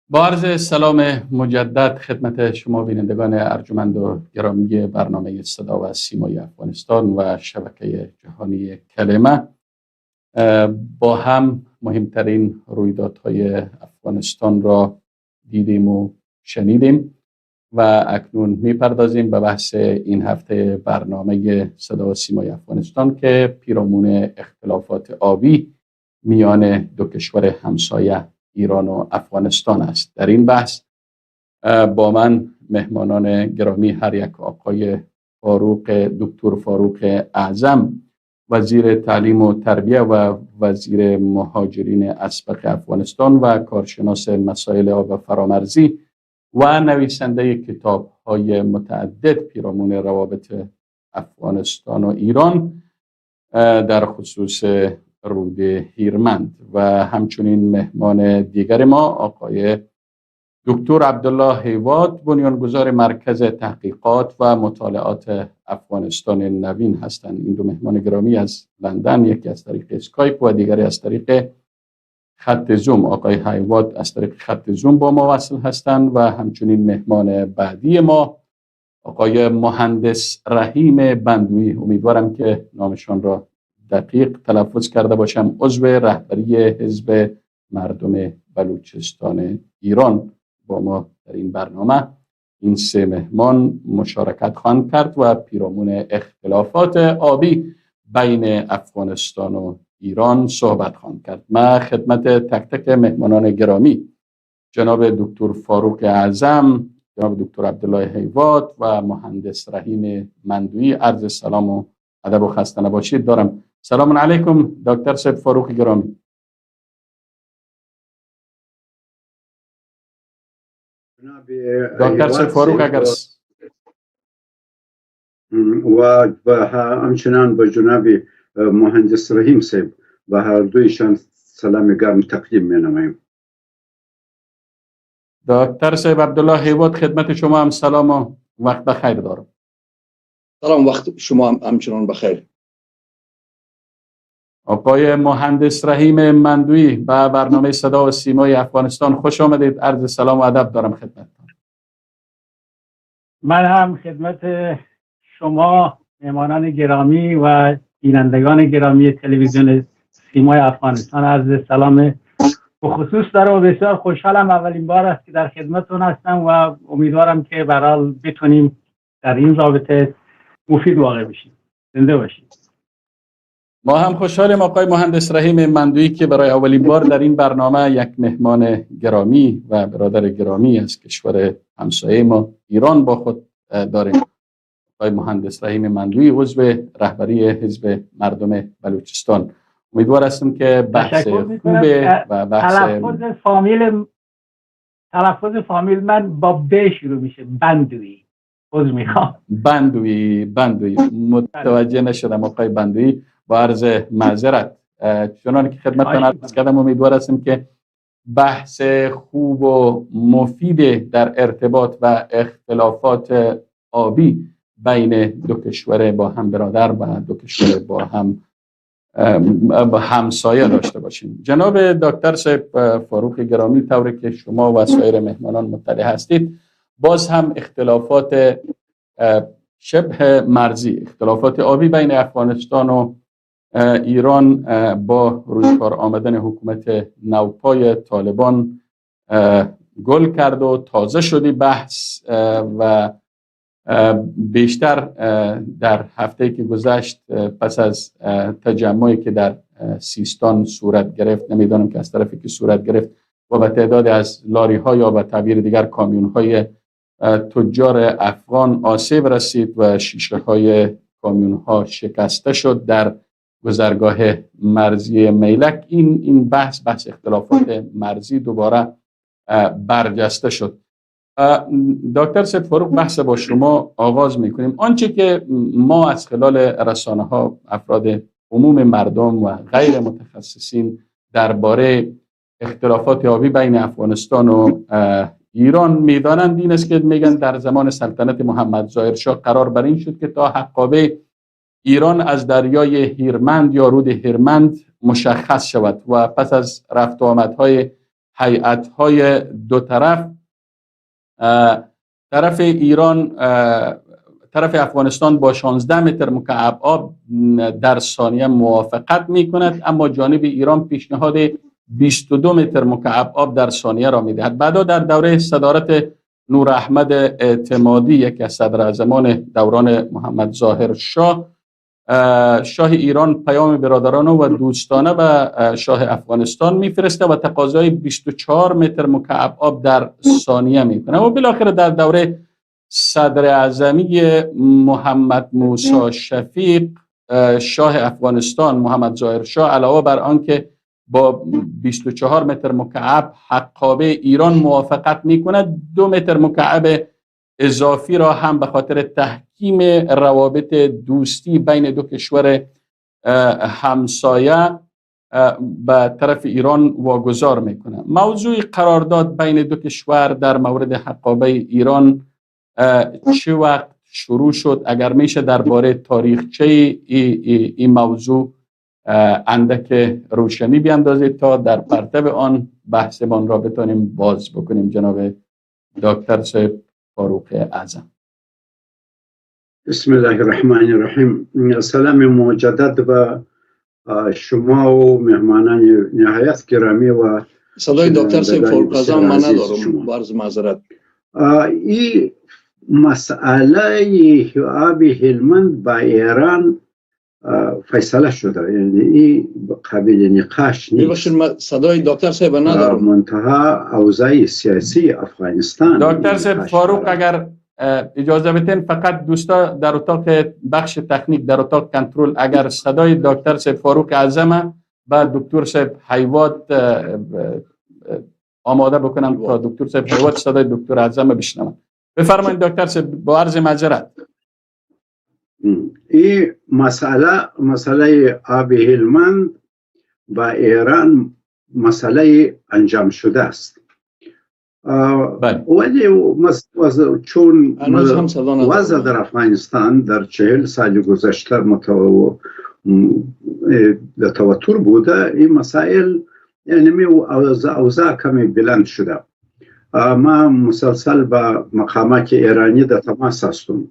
با عرض سلام مجدد خدمت شما بینندگان ارجمند و گرامی برنامه صدا و سیمای افغانستان و شبکه جهانی کلمه، با هم مهمترین رویدادهای افغانستان را دیدیم و شنیدیم و اکنون میپردازیم به بحث این هفته برنامه صدا و سیمای افغانستان که پیرامون اختلافات آبی میان دو کشور همسایه ایران و افغانستان است. در این بحث با من مهمانان گرامی هر یک آقای دکتر فاروق اعظم، وزیر تعلیم و تربیه و وزیر مهاجرین اسبق افغانستان و کارشناس مسائل آب و فرامرزی و نویسنده کتاب‌های متعدد پیرامون روابط افغانستان و ایران در خصوص رود هیرمند، و همچنین مهمان دیگر ما آقای دکتر عبدالله حیوات، بنیانگذار مرکز تحقیقات و مطالعات افغانستان نوین هستند. این دو مهمان گرامی از لندن، یکی از طریق اسکایپ و دیگری از طریق خط زوم. آقای حیوات از طریق خط زوم با ما وصل هستند و همچنین مهمان بعدی ما آقای مهندس رحیم بندوی، امیدوارم که نامشان را دقیق تلفظ کرده باشم، عضو رهبری حزب مردم بلوچستان ایران با ما در این برنامه. این سه مهمان مشارکت خواهند کرد و پیرامون اختلافات آبی بین افغانستان و ایران صحبت خواهند کرد. من خدمت تک تک مهمانان گرامی، جناب دکتر فاروق اعظم، جناب دکتر عبدالله حیوات و مهندس رحیم مندوی، عرض سلام و ادب و خسته نباشید دارم. سلام علیکم دکتر سید فاروق گرامی. دکتر سید فاروق اگر و همچنان به جناب مهندس رحیم صاحب و هر دویشان سلام گرم تقدیم می‌نمایم. دکتر صاحب عبدالله حیوات، خدمت شما هم سلام و وقت بخیر دارم. سلام، وقت شما هم همچنان بخیر. آقای مهندس رحیم مندوی به برنامه صدا و سیمای افغانستان خوش آمدید. عرض سلام و ادب دارم خدمت. من هم خدمت شما مهمانان گرامی و بینندگان گرامی تلویزیون سیمای افغانستان عرض سلام به خصوص دارم و بسیار خوشحالم. اولین بار است که در خدمتتون هستم و امیدوارم که به هر حال بتونیم در این رابطه مفید واقع بشیم. زنده باشید. ما هم خوشحالیم آقای مهندس رحیم مندوی که برای اولین بار در این برنامه یک مهمان گرامی و برادر گرامی از کشور همسایه ما ایران با خود داریم. آقای مهندس رحیم مندوی عضو رهبری حزب مردم بلوچستان. امیدوار هستم که بحث خوبه و بحث تلفظ فامیل من با ب شروع میشه. بندوی. عذر میخوام. بندوی متوجه نشدم آقای بندوی، با عرض معذرت. چنانکه که خدمتتان عرض کردم، امیدوار هستم که بحث خوب و مفید در ارتباط و اختلافات آبی بین دو کشور با هم برادر و دو کشور با همسایه داشته باشیم. جناب دکتر صاحب فاروق گرامی، طوری که شما و سایر مهمانان مطلع هستید، باز هم اختلافات شبه مرزی، اختلافات آبی بین افغانستان و ایران با روی کار آمدن حکومت نوپای طالبان گل کرد و تازه شدی بحث و بیشتر در هفته‌ای که گذشت پس از تجمعی که در سیستان صورت گرفت، نمیدانم که از طرفی که صورت گرفت، و به تعداد از لاری ها یا به تعبیر دیگر کامیون های تجار افغان آسیب رسید و شیشه های کامیون ها شکسته شد در گذرگاه مرزی میلک. این بحث اختلافات مرزی دوباره برجسته شد. دکتر سید فاروق، بحث با شما آغاز میکنیم. آنچه که ما از خلال رسانه ها، افراد عموم مردم و غیر متخصصین درباره اختلافات آبی بین افغانستان و ایران میدانند این است که میگن در زمان سلطنت محمد ظاهر شاه قرار بر این شد که تا حقابه ایران از دریای هیرمند یا رود هیرمند مشخص شود و پس از رفت و آمدهای هیئت‌های دو طرف، طرف ایران، طرف افغانستان با 16 متر مکعب آب در ثانیه موافقت می کند، اما جانب ایران پیشنهاد 22 متر مکعب آب در ثانیه را می دهد. بعدا در دوره صدارت نور احمد اعتمادی، یکی از صدراعظمان دوران محمد ظاهر شاه ایران پیام برادرانه و دوستانه به شاه افغانستان میفرسته و تقاضای 24 متر مکعب آب در ثانیه میکنه و بالاخره در دوره صدر اعظمی محمد موسی شفیق شاه افغانستان محمد ظاهر شاه علاوه بر آنکه با 24 متر مکعب حقابه ایران موافقت میکند، 2 متر مکعب اضافی را هم به خاطر تحکیم روابط دوستی بین دو کشور همسایه به طرف ایران واگذار میکنه. موضوع قرارداد بین دو کشور در مورد حقابه ایران چه وقت شروع شد؟ اگر میشه درباره تاریخچه این موضوع اندک روشنی بیاندازید تا در پرتو آن بحثمان را بتانیم باز بکنیم. جناب دکتر صاحب فاروق اعظم. بسم الله الرحمن الرحیم. سلام مجدد به شما و مهمانان نهایت گرامی و صدای دکتر صاحب فاروق اعظم من ندارم، عرض معذرت. این مسئله آب هلمند با ایران فیصله شده، یعنی این قابل نقاش نیست. ببخشید صدای دکتر صاحب ندارم. منتها اوضاع سیاسی افغانستان. دکتر صاحب فاروق اگر اجازه بدین، فقط دوستا در اتاق بخش تکنیک، در اتاق کنترل، اگر صدای دکتر صاحب فاروق اعظم با دکتر صاحب حیوات آماده بکنم تا دکتر صاحب حیوات صدای دکتر اعظم بشنوم. بفرمایید دکتر صاحب، با عرض معذرت. این مسئله آب هلمند با ایران مسئله انجام شده است. ولی چون وضع در افغانستان در 40 سال گذشته توتر بوده، این مسائل یعنی اوضاع کمی بلند شده. ما مسلسل با مقامات ایرانی در تماس هستم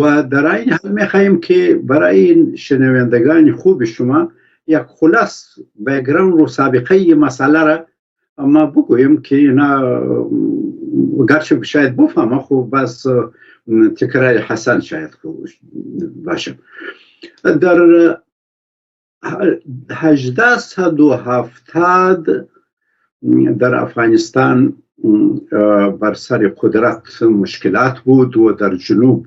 و در این حال میخواهیم که برای این شنوندگان خوب شما یک خلاص بگراند و سابقه مسئله را ما بگویم که اینا گرچه شاید بفهمه، خوب بس تکرار حسن شاید باشه. در 1870 در افغانستان بر سر قدرت مشکلات بود و در جنوب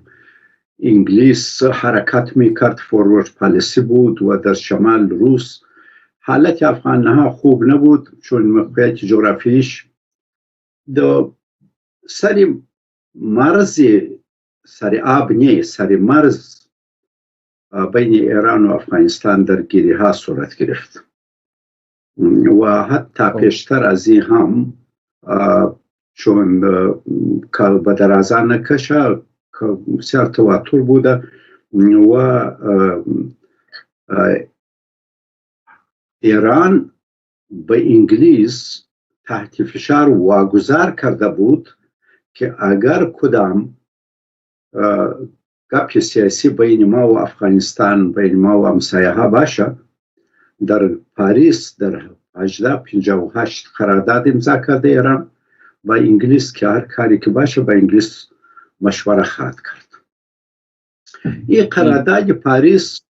انگلیس حرکت میکرد، فورورد پالیسی بود و در شمال روس. حالت افغانها خوب نبود چون موقعیت جغرافیش در سر مرز، سر آب نیست، سر مرز بین ایران و افغانستان در گیری ها صورت گرفت و حتی پیشتر از این هم چون به درازه نکشه بسیار تواتر بوده و ایران به انگلیس تحت فشار واگذار کرده بود که اگر کدام گپ سیاسی بین ما و افغانستان، بین ما و همسایه ها باشه، در پاریس در 1858 قرارداد امضا کرده ایران با انگلیس که هر کاری که باشه با انگلیس مشوره خواهد کرد. این قرارداد پاریس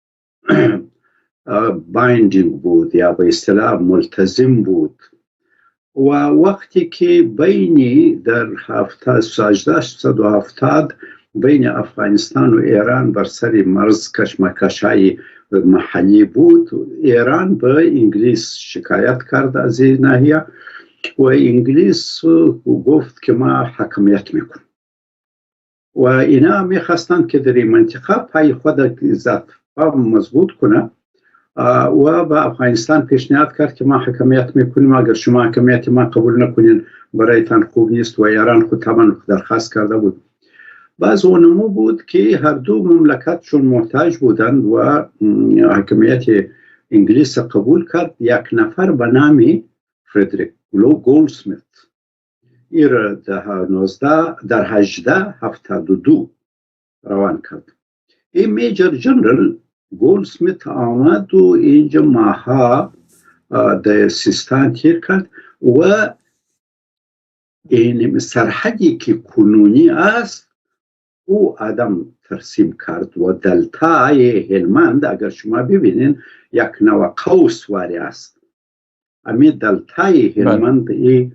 بایندینگ بود یا به اصطلاح ملتزم بود و وقتی که بینی در 1870 بین افغانستان و ایران بر سر مرز کشمکش‌های محلی بود، ایران به انگلیس شکایت کرد از این ناحیه و انگلیس گفت که ما حکمیت میکنیم و اینا میخواستند که در این منطقه پای خود ذات مضبوط کنه و به افغانستان پیشنهاد کرد که ما حکمیت میکنیم، اگر شما حکمیت ما قبول نکنین برایتان خوب نیست و ایران خود طبعا درخواست کرده بود. بعض اونمو بود که هر دو مملکت چون محتاج بودند و حکمیت انگلیس قبول کرد. یک نفر به نام فردریک گولدسمیت ایر در 1872 روان کرد. این میجر جنرال گولدسمیت آمد و اینجا ماها در سیستان تیر کرد و این سرحدی که کنونی است او آدم ترسیم کرد و دلتای هلمند اگر شما ببینین یک نوع قوس واری است. امی دلتای هلمند ای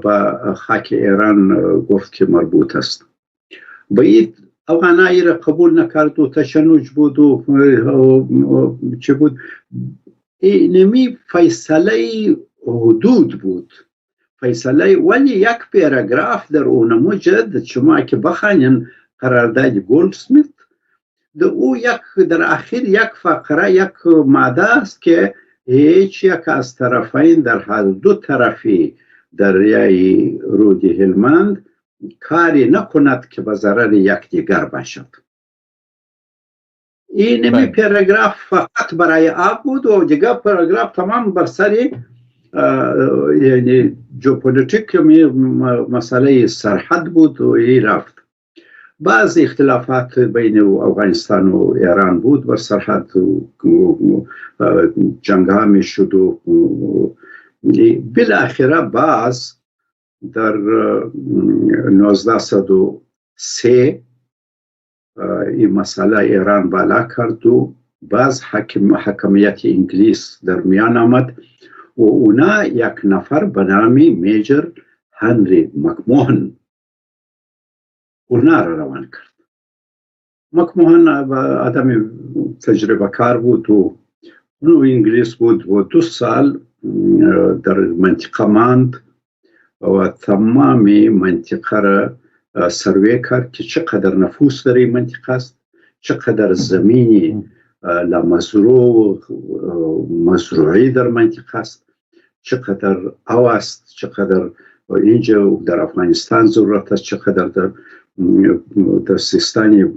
با خاک ایران گفت که مربوط است. باید افغانایی را قبول نکرد و تشنج بود و چه بود. اینمی فیصله حدود بود، فیصله، ولی یک پاراگراف در اون موجد شما که بخوانین قرارداد گولدسمیت او یک در آخر یک فقره یک ماده است که هیچ یک از طرفین در هر دو طرفی دریای رود هلمند کاری نکند که به ضرر یکدیگر باشد. این پاراگراف فقط برای آب بود و دیگه پاراگراف تمام بر سر یعنی ژئوپلیتیک مسئله سرحد بود و این رفت. بعض اختلافات بین افغانستان و ایران بود بر سرحد جنگ ها می شد و بالاخره باز در 1903 این مسئله ایران بالا کرد و باز حکمیت انگلیس در میان آمد و اونا یک نفر به نام میجر هنری مکموهن اونا را روان کرد. مکموهن آدم تجربه کار بود و اونو انگلیس بود و 2 سال در منطقه ماند و تمامی منطقه را سروی کرد که چقدر نفوس در این منطقه است، چقدر زمینی مزروعی در منطقه است، چقدر آب است، چقدر اینجا در افغانستان ضرورت است، چقدر در سیستان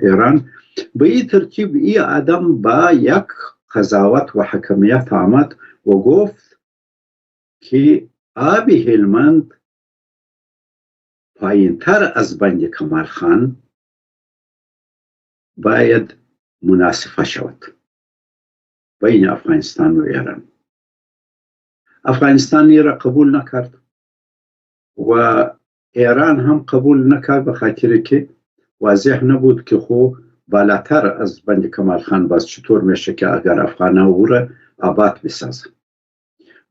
ایران. به این ترتیب این آدم با یک قضاوت و حکمیت آمد و گفت که آب هلمند پایین تر از بند کمال خان باید مناسبه شود بین افغانستان و ایران. افغانستان را قبول نکرد و ایران هم قبول نکرد به خاطر که واضح نبود که خو بالاتر از بند کمال خان باز چطور میشه که اگر افغانه او را آباد بسازه.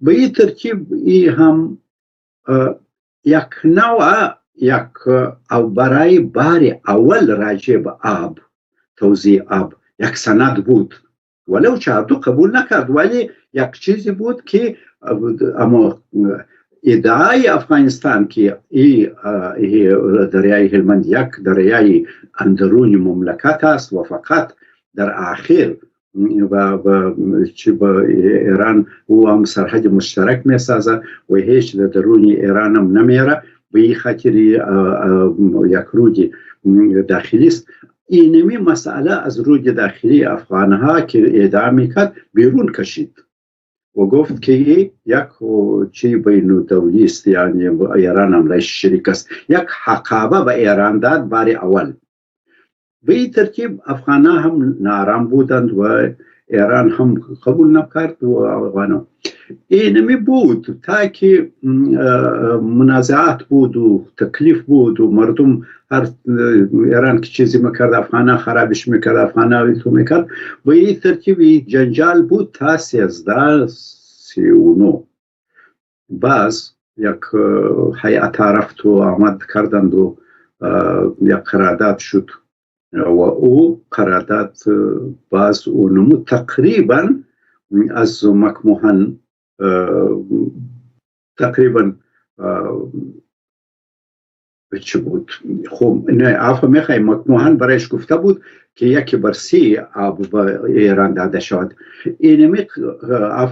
به این ترتیب ای هم یک نوع او برای بار اول راجع به آب توزیع آب یک سند بود ولو چه دو قبول نکرد، ولی یک چیزی بود که اما ادعای افغانستان که دریای هلمند یک دریای اندرون مملکت است و فقط در آخر با ایران او هم سرحد مشترک می سازه و هیچ در درون ایران هم نمیره به این خاطر یک رود داخلی است. اینمی مسئله از رود داخلی افغانها که ادعا میکرد بیرون کشید و گفت که یک چی بین دولی است، یعنی ایران هم رئیس شریک است، یک حقابه به ایران داد بار اول. به این ترتیب افغانها هم نارام بودند و ایران هم قبول نکرد و افغانها اینمی بود تا که منازعات بود و تکلیف بود و مردم هر ایران که چیزی میکرد افغانها خرابش میکرد، افغانها ویتو میکرد. به این ترتیب جنجال بود تا 1339 باز یک هیئت رفت و آمد کردند و یک قرارداد شد و او قرارداد باز اونمو تقریبا از مکموهن تقریبا چه بود؟ خب نه میخوای مکموهن برایش گفته بود که 1/3 آب به ایران داده شد. اینمی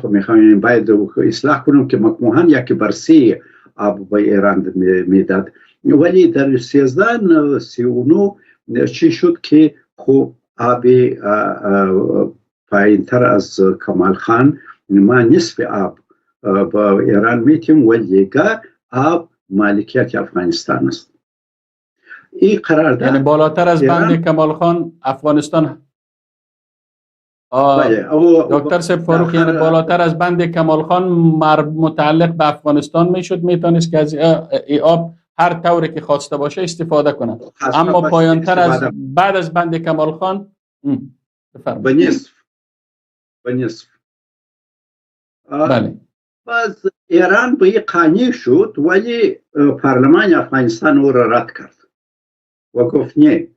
میخوایم باید اصلاح کنم که مکموهن 1/3 آب به ایران میداد، ولی در 1339 چی شد که خب آب پایینتر از کمال خان ما نصف آب با ایران میتیم و دیگه آب مالکیت افغانستان است. این قرارداد یعنی بالاتر از بند کمال خان افغانستان. دکتر سید فاروق، یعنی بالاتر از بند کمال خان متعلق به افغانستان میشد، میتونست که از ای آب هر طوری که خواسته باشه استفاده کنه، اما پایانتر از بعد از بند کمال خان به نصف بله. باز ایران به این قانع شد ولی پارلمان افغانستان او را رد کرد و گفت نه،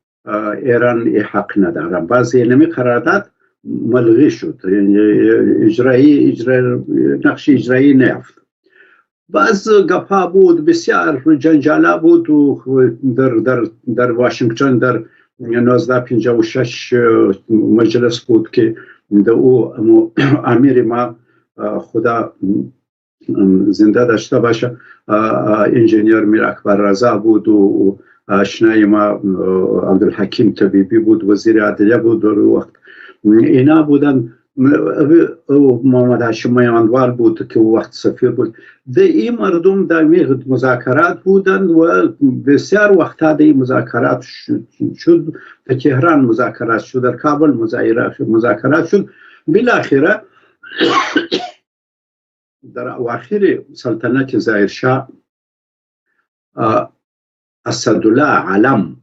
ایران حق نداره. باز اینمی قرارداد ملغی شد، نقش اجرایی نیافت. باز گپا بود، بسیار جنجالا بود و در واشنگتن در 1956 مجلس بود که او امیر ما خدا زنده داشته باشه انجینیر میر اکبر رضا بود و آشنای ما عبدالحکیم طبیبی بود، وزیر عدلیه بود در وقت. اینا بودن. محمد هاشم میاندوال بود که وقت سفیر بود. ده این مردم در مذاکرات بودند و بسیار وقتا ده مذاکرات شد. در تهران مذاکرات شد، در کابل مذاکرات شد. بالاخره در اواخر سلطنت ظاهرشاه اسدالله علم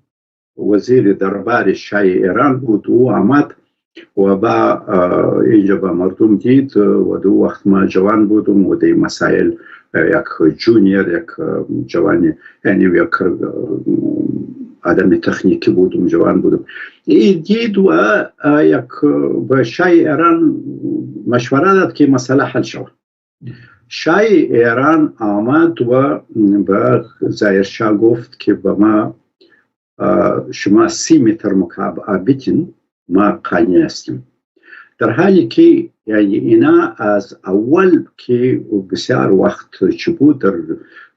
وزیر دربار شاه ایران بود و آمد و با اینجا با مردم دید و دو وقت ما جوان بودم و دی مسائل یک جونیر، یک جوانی، یعنی یک آدم تکنیکی بودم، جوان بودم. این دید و یک با شاه ایران مشوره داد که مسئله حل شود. شاه ایران آمد و به ظاهرشاه گفت که با ما شما 30 متر مکعب بیتین، ما قانع هستیم. در حالی که یعنی اینا از اول که بسیار وقت چه بود در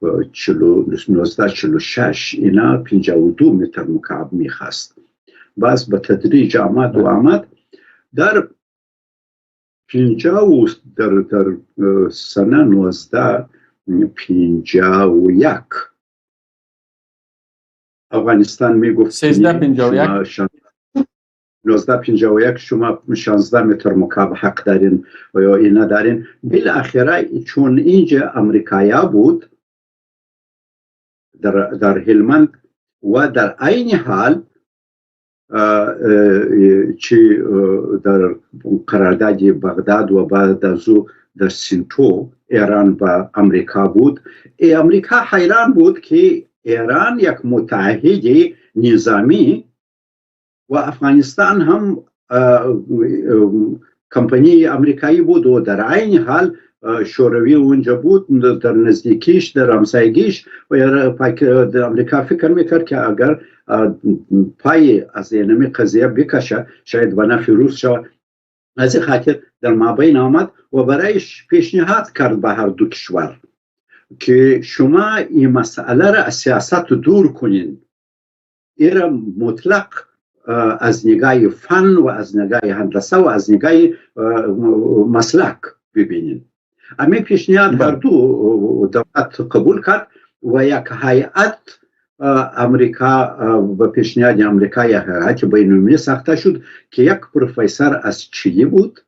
1946 اینا 52 متر مکعب میخواست. باز به تدریج آمد و آمد. در در سنه 1951 افغانستان میگفت 1951 شما 16 متر مکعب حق دارین و یا اینا دارین. بالاخره چون اینجا امریکایا بود در هلمند و در عین حال چی در قرارداد بغداد و بعد از او در سینتو ایران با امریکا بود. امریکا حیران بود که ایران یک متحد نظامی و افغانستان هم کمپانی امریکایی بود و در عین حال شوروی اونجا بود در نزدیکیش، در همسایگیش و در امریکا فکر میکرد که اگر پای از اینمی قضیه بکشه شاید به نفع روس شود. از این خاطر در مابین آمد و برایش پیشنهاد کرد به هر دو کشور که شما این مسئله را از سیاست دور کنین، این را مطلق از نگاه فن و از نگاه هندسه و از نگاه مسلک ببینین. امی پیشنهاد هر دو دولت قبول کرد و یک هیئت امریکا به پیشنهاد امریکا یک هیئت بین‌المللی ساخته شد که یک پروفسور از چیلی بود،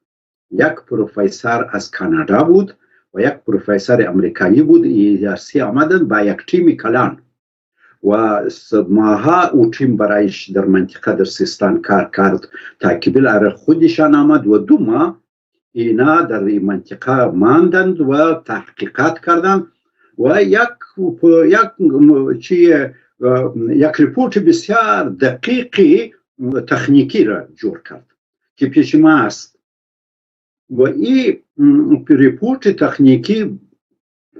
یک پروفسور از کانادا بود و یک پروفسور امریکایی بود. این سی آمدن با یک تیم کلان و ماها او تیم برایش در منطقه در سیستان کار کرد تا که بالآخر خودشان آمد و 2 ماه اینا در این منطقه ماندند و تحقیقات کردند و یک ریپورت بسیار دقیقی تکنیکی را جور کرد که پیش ما است. و این ریپورت تکنیکی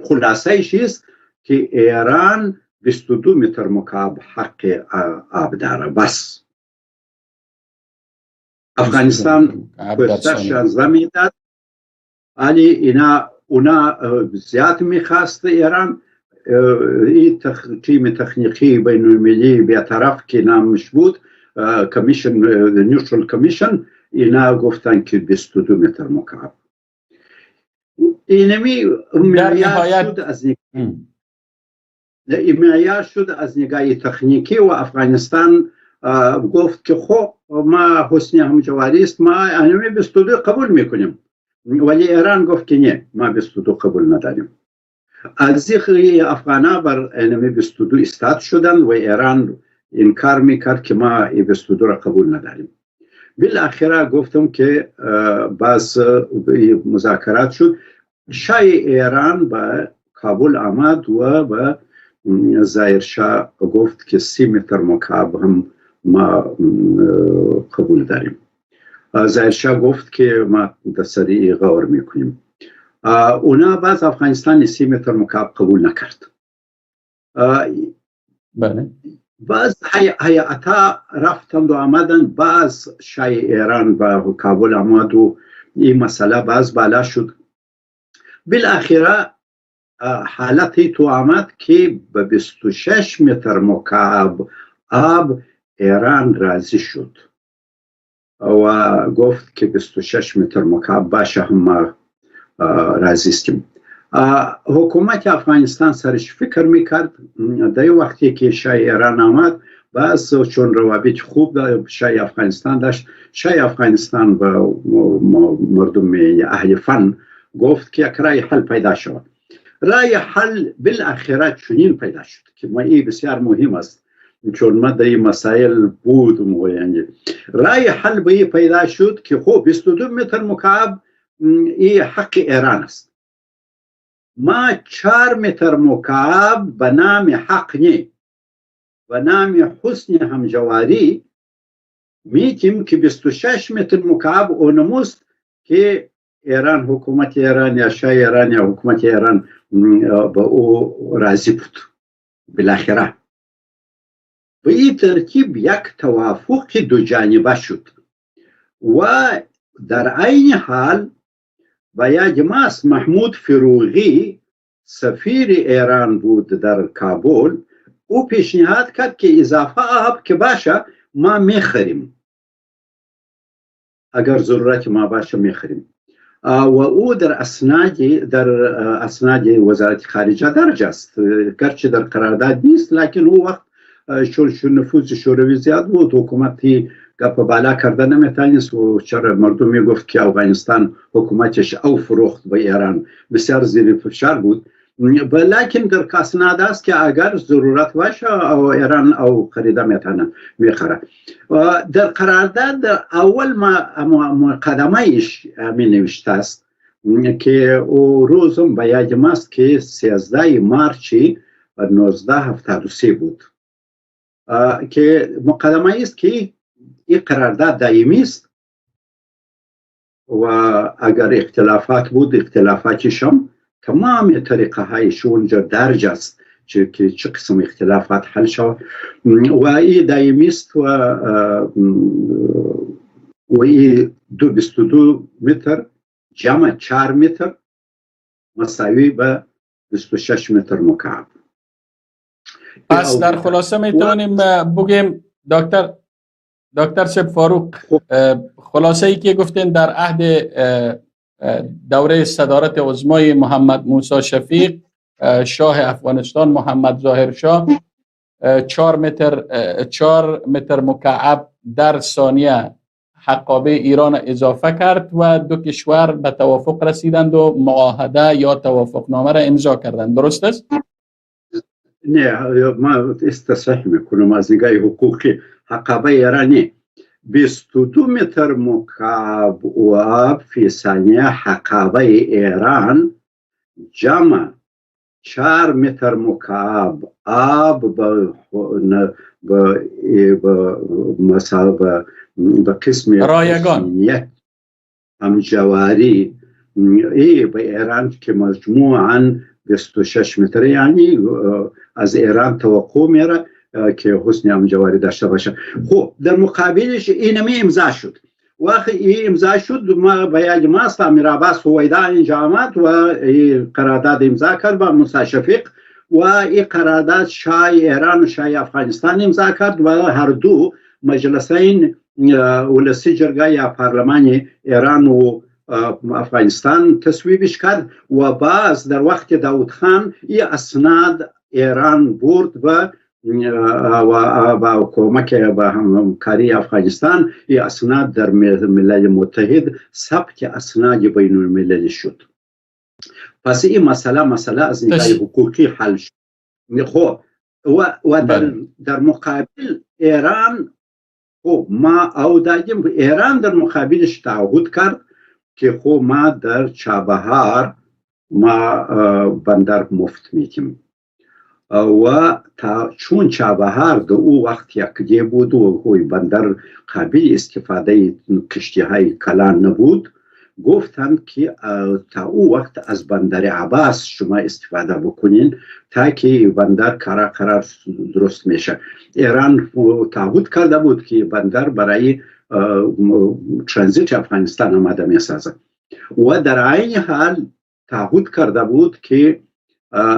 خلاصه‌اش است که ایران 22 متر مکعب حق آب داره. بس افغانستان 16 میداد، ولی اونا زیاد میخواست. ایران این تیم تکنیکی بین المللی بی‌طرف که نامش بود کمیشن نیوترال کمیشن، اینا گفتن که 22 متر مکعب. اینمی معیار شد از نگاه تکنیکی و افغانستان گفت که خب ما حسنی همجواری است، ما اینمی 22 قبول میکنیم، ولی ایران گفت که نه، ما 22 قبول نداریم. از این افغانا بر اینمی 22 استاد شدن و ایران انکار میکرد که ما 22 را قبول نداریم. بالاخره گفتم که باز مذاکرات شد. شاه ایران به کابل آمد و به ظاهر شاه گفت که 30 متر مکعب هم ما قبول داریم. ظاهر شاه گفت که ما دستری غور میکنیم. اونا باز افغانستان 30 متر مکعب قبول نکرد. بله. باز هیئتا رفتند و آمدن، باز شاه ایران به کابل آمد و این مسئله باز بالا شد. بالاخره حالتی تو آمد که به 26 متر مکعب آب ایران راضی شد و گفت که 26 متر مکعب باشه هم راضی استیم. حکومت افغانستان سرش فکر میکرد. در وقتی که شاه ایران آمد، باز چون روابط خوب شاه افغانستان داشت، شاه افغانستان به مردم اهل فن گفت که یک رای حل پیدا شود. رای حل بالاخره چنین پیدا شد که ما این بسیار مهم است، چون ما در این مسائل بودم و یعنی رای حل به پیدا شد که خب 22 متر مکعب این حق ایران است. ما 4 متر مکعب به نام حق نه، به نام حسن همجواری میتیم که 26 متر مکعب اونموست که ایران، حکومت ایران یا شاه ایران یا حکومت ایران به او راضی بود. بالاخره به این ترتیب یک توافق دو جانبه شد و در عین حال و یاد ماست محمود فروغی سفیر ایران بود در کابل، او پیشنهاد کرد که اضافه آب که باشه ما میخریم، اگر ضرورت ما باشه میخریم. و او در اسناد وزارت خارجه درج است، گرچه در قرارداد نیست، لکن او وقت چون نفوذ شوروی زیاد بود، حکومتی گپ بالا کرده نمیتونست و چرا مردم میگفت که افغانستان حکومتش او فروخت به ایران، بسیار زیر فشار بود. لکن در اسناد است که اگر ضرورت باشه او ایران او خریده میتونه میخره. در قرارداد در اول مقدمه ایش می نوشته است که او روزم به یاد ماست که 13 مارچ 1973 بود که مقدمه است که این قرارداد دائمی است و اگر اختلافات بود اختلافاتش هم تمام طریقه هایش اونجا درج است که چه قسم اختلافات حل شود و این دائمی است و این 22 متر جمع 4 متر مساوی به 26 متر مکعب. پس در خلاصه میتونیم بگیم دکتر شب فاروق، خلاصه ای که گفتین در عهد دوره صدارت عظمای محمد موسی شفیق، شاه افغانستان محمد ظاهر شاه 4 متر مکعب در ثانیه حقابه ایران اضافه کرد و دو کشور به توافق رسیدند و معاهده یا توافق نامه را امضا کردند. درست است؟ نه، ما استصحیح میکنم از نگاه حقوقی. حقابه ایرانی 22 متر مکعب و آب فی ثانیه حقابه ایران جمع 4 متر مکعب آب به قسم رایگان همجواری به ایران که مجموعاً 26 متر، یعنی از ایران توقع میره که حسن همجواری داشته باشه. خب در مقابلش اینمی امضا شد. وقتی این امضا شد ما بیاد ماست امیر عباس هویدا اینجا آمد و قرارداد امضا کرد با موسی شفیق و این قرارداد شاه ایران و شاه افغانستان امضا کرد و هر دو مجلسین ولسی جرگه یا پارلمان ایران و افغانستان تصویبش کرد و باز در وقت داود خان این اسناد ایران برد و با کمک به همکاری افغانستان این اسناد در ملل متحد ثبت اسناد بین المللی شد. پس این مسئله از نگاه حقوقی حل شد. خب و در مقابل ایران ما او دایم ایران در مقابلش تعهد کرد که ما در چابهار ما بندر مفت میتیم و چون چابهار در او وقت یکجه بود و بندر قابل استفاده کشتی های کلان نبود، گفتند که تا او وقت از بندر عباس شما استفاده بکنین تا که بندر قرار درست میشه. ایران تعهد کرده بود که بندر برای ترانزیت افغانستان آماده میسازد و در این حال تعهد کرده بود که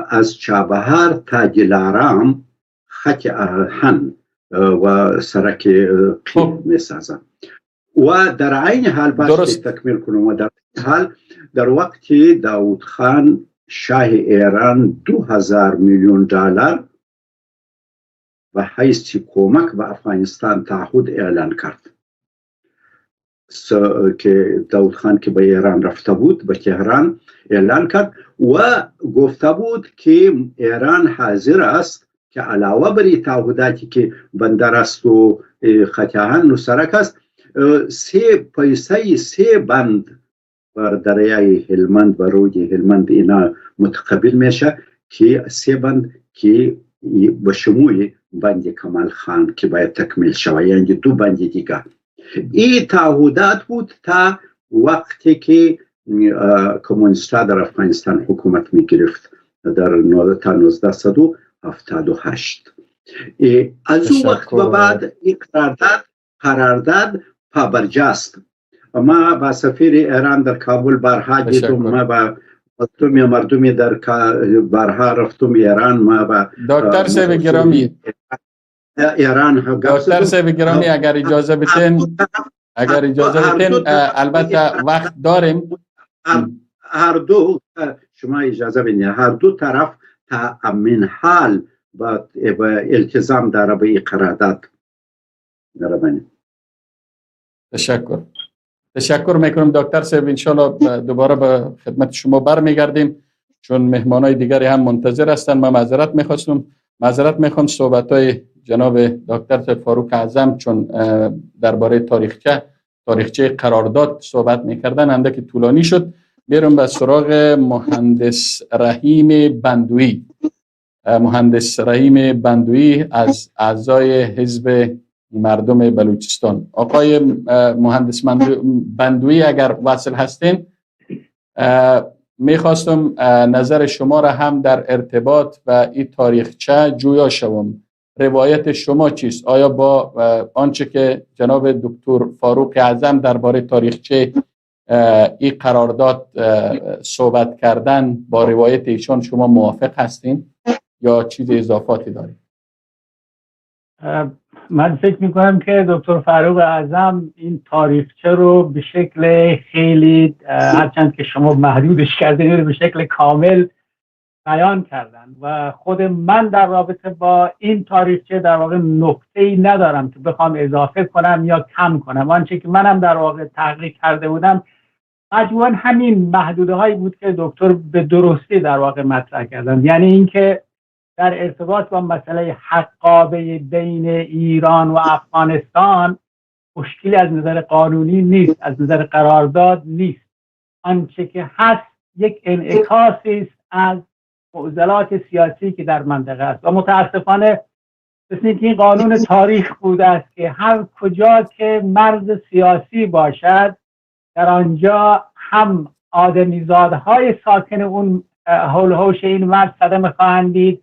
از چابهار تا دلارام خط آهن و سرک میسازد و در این حال باید تکمیل کنم و در این حال در وقتی داود خان شاه ایران 2000 میلیون دلار و حیث کمک به افغانستان تعهد اعلان کرد که داود خان که به ایران رفته بود به تهران اعلان کرد و گفته بود که ایران حاضر است که علاوه بر تعهداتی که بندر است و خط آهن و سرک است سه بند بر دریای هلمند و رود هلمند اینا متقبل میشه که سه بند که به شمول بند کمال خان که باید تکمیل شود، یعنی 2 بند دیگه. این تعهدات بود تا وقتی که کمونیست‌ها در افغانستان حکومت می گرفت در 1978. از اون وقت و بعد این قرارداد پابرجاست. ما با سفیر ایران در کابل بارها دیدم، ما با مردمی در بارها رفتم ایران، ما با دکتر صاحب گرامی ایران دکتر صاحب گرامی اگر اجازه بتین البته وقت داریم. هر دو شما اجازه بدین هر دو طرف تا امین حال با التزام داره به این قرارداد. تشکر میکنم دکتر صاحب. انشالله دوباره به خدمت شما برمیگردیم چون مهمانای دیگری هم منتظر هستند. من معذرت میخوام صحبتای جناب دکتر فاروق اعظم چون درباره تاریخچه قرارداد صحبت میکردن اندکی طولانی شد. بیرون به سراغ مهندس رحیم بندوی. مهندس رحیم بندوی از اعضای حزب مردم بلوچستان. آقای مهندس بندوی اگر وصل هستین میخواستم نظر شما را هم در ارتباط و این تاریخچه جویا شوم. روایت شما چیست؟ آیا با آنچه که جناب دکتر فاروق اعظم درباره تاریخچه این قرارداد صحبت کردن با روایت ایشان شما موافق هستین یا چیز اضافاتی دارید؟ من فکر میکنم که دکتر فاروق اعظم این تاریخچه رو به شکل خیلی هرچند که شما محدودش کردین به شکل کامل بیان کردن و خود من در رابطه با این تاریخچه در واقع نکته‌ای ندارم که بخوام اضافه کنم یا کم کنم. آنچه که منم در واقع تحقیق کرده بودم مجموعاً همین محدوده هایی بود که دکتر به درستی در واقع مطرح کردن، یعنی اینکه در ارتباط با مسئله حقابه بین ایران و افغانستان مشکلی از نظر قانونی نیست، از نظر قرارداد نیست. آنچه که هست یک انعکاسی است از معضلات سیاسی که در منطقه است و متاسفانه مثل اینکه این قانون تاریخ بوده است که هر کجا که مرز سیاسی باشد در آنجا هم آدمیزادهای ساکن اون حول و حوش این مرز صدمه خواهند دید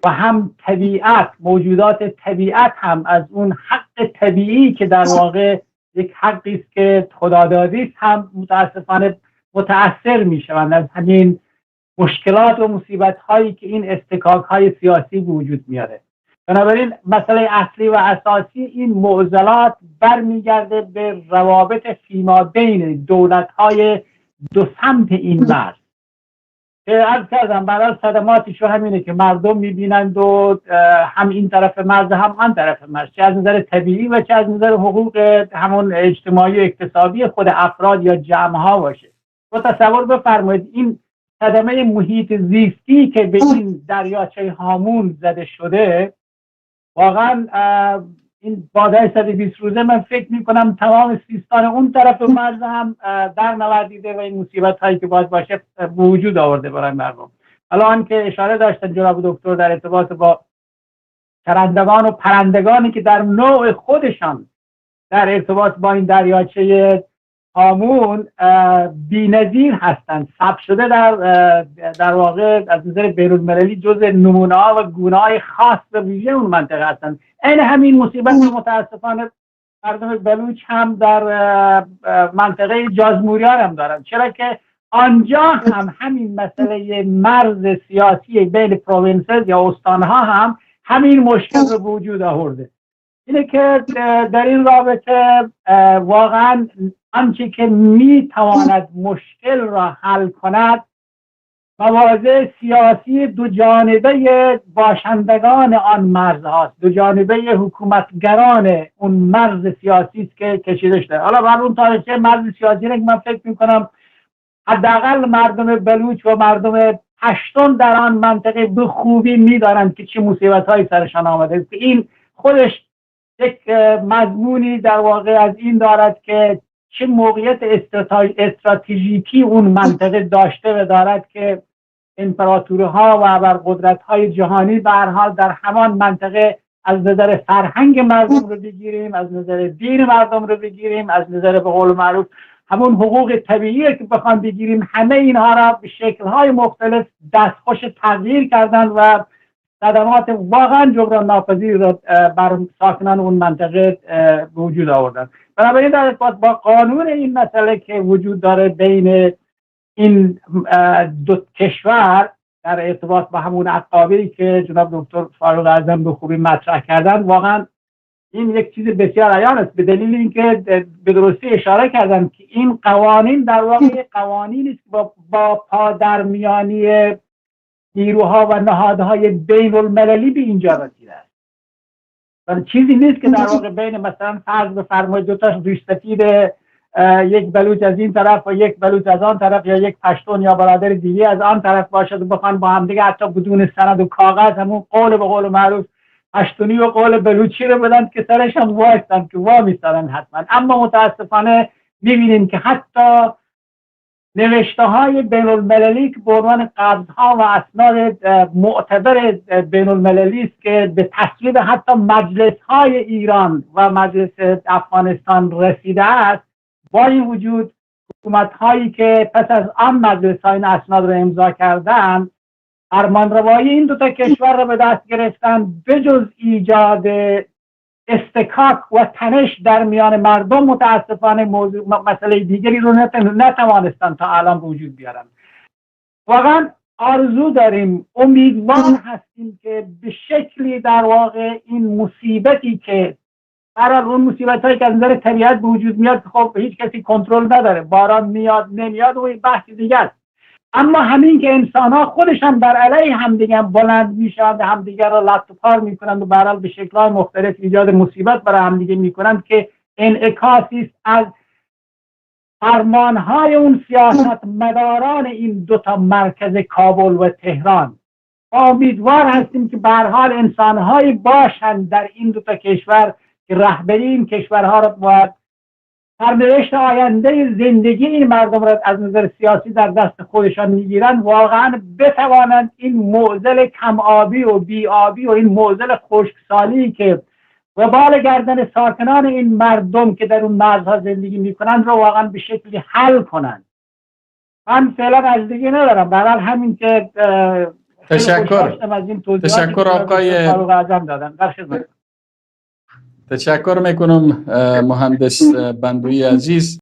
و هم طبیعت، موجودات طبیعت هم از اون حق طبیعی که در واقع یک حقی است که خدادادی است هم متاسفانه متأثر میشوند از همین مشکلات و مصیبت هایی که این اصطکاک های سیاسی وجود میاره. بنابراین مسئله اصلی و اساسی این معضلات برمیگرده به روابط فیما بین دولت‌های دو سمت این مرز که عرض کردم برای صدماتش همینه که مردم میبینند و هم این طرف مرز هم آن طرف مرز، چه از نظر طبیعی و چه از نظر حقوق همون اجتماعی و اقتصادی خود افراد یا جمع‌ها باشه. و تصور بفرمایید این صدمه محیط زیستی که به این دریاچه هامون زده شده، واقعا این بازه 120 روزه من فکر میکنم تمام سیستان اون طرف مرز هم در نوردیده و این مصیبت هایی که باید باشه وجود آورده برای مردم. الان که اشاره داشتن جناب دکتر در ارتباط با چرندگان و پرندگانی که در نوع خودشان در ارتباط با این دریاچه هامون بی‌نظیر هستند، ثبت شده در واقع از نظر بین‌المللی جزء نمونه‌ها و گونه‌های خاص و ویژه اون منطقه هستند. این همین مصیبت متاسفانه مردم بلوچ هم در منطقه جازموریان هم دارند، چرا که آنجا هم همین مسئله مرز سیاسی بین پروینسز یا استانها هم همین مشکل به وجود آورده. اینه که در این رابطه واقعا آنچه که میتواند مشکل را حل کند مواضع سیاسی دو جانبه باشندگان آن مرز هاست، دو جانبه حکومتگران اون مرز سیاسی است که کشیده شده. حالا بر اون تاریخچه مرز سیاسی را که من فکر میکنم حداقل مردم بلوچ و مردم پشتون در آن منطقه به خوبی میدانند که چه مصیبت هایی سرشان آمده. این خودش یک مضمونی در واقع از این دارد که چه موقعیت استراتژیکی اون منطقه داشته و دارد که امپراتورها و ابرقدرت‌های جهانی به هر حال در همان منطقه از نظر فرهنگ مردم رو بگیریم، از نظر دین مردم رو بگیریم، از نظر به قول معروف همون حقوق طبیعی که بخوام بگیریم، همه اینها را به شکل‌های مختلف دستخوش تغییر کردن و صدمات واقعا جبران ناپذیر را بر ساکنان اون منطقه به وجود آوردن. بنابراین در ارتباط با قانون این مسئله که وجود داره بین این دو کشور در ارتباط با همون عقابه‌ای که جناب دکتر فاروق اعظم به خوبی مطرح کردن، واقعا این یک چیز بسیار عیان است، به دلیل اینکه به درستی اشاره کردن که این قوانین در واقع قوانینی است که با پادرمیانی نیروها و نهادهای بین المللی به اینجا رسیده است. و چیزی نیست که در واقع بین مثلا فرض بفرمایید دو تا ریش سفید یک بلوچ از این طرف و یک بلوچ از آن طرف یا یک پشتون یا برادر دیگه از آن طرف باشد و بخوان با هم دیگه حتی بدون سند و کاغذ همون قول به قول معروف پشتونی و قول بلوچی رو بدن که سرش هم وایستن که وامیستن حتما. اما متاسفانه میبینیم که حتی نوشته های بین المللی که به عنوان قبضها و اسناد معتبر بین المللی است که به تصویب حتی مجلس های ایران و مجلس افغانستان رسیده است، با این وجود حکومت هایی که پس از آن مجلس های این اسناد را امضا کردن فرمانروایی این دو تا کشور را به دست گرفتن، بجز ایجاد استکاک و تنش در میان مردم متاسفانه مسئله دیگری رو نتوانستن تا الان وجود بیارن. واقعا آرزو داریم، امیدوار هستیم که به شکلی در واقع این مصیبتی که برای اون مصیبت هایی که از نظر طبیعت به وجود میاد، خب هیچ کسی کنترل نداره، باران میاد نمیاد و این بحث دیگه است، اما همین که انسان ها خودشان بر علیه همدیگر بلند میشن، همدیگر را لط و پار میکنند و به هر حال به شکل‌های مختلف ایجاد مصیبت برای همدیگه میکنند که انعکاسی است از فرمانهای اون سیاست مداران این دو تا مرکز کابل و تهران. امیدوار هستیم که به هر حال انسان‌هایی باشند در این دو تا کشور که رهبری این کشورها را باید سرنوشت آینده زندگی این مردم را از نظر سیاسی در دست خودشان میگیرن، واقعا بتوانند این معضل کم آبی و بی آبی و این معضل خشکسالی که وبال گردن ساکنان این مردم که در اون مرزها زندگی میکنند رو واقعا به شکلی حل کنند. من فعلا از دیگه ندارم، برحال همین که تشکر آقای فاروق اعظم دادن. تشکر میکنم مهندس بندوی عزیز.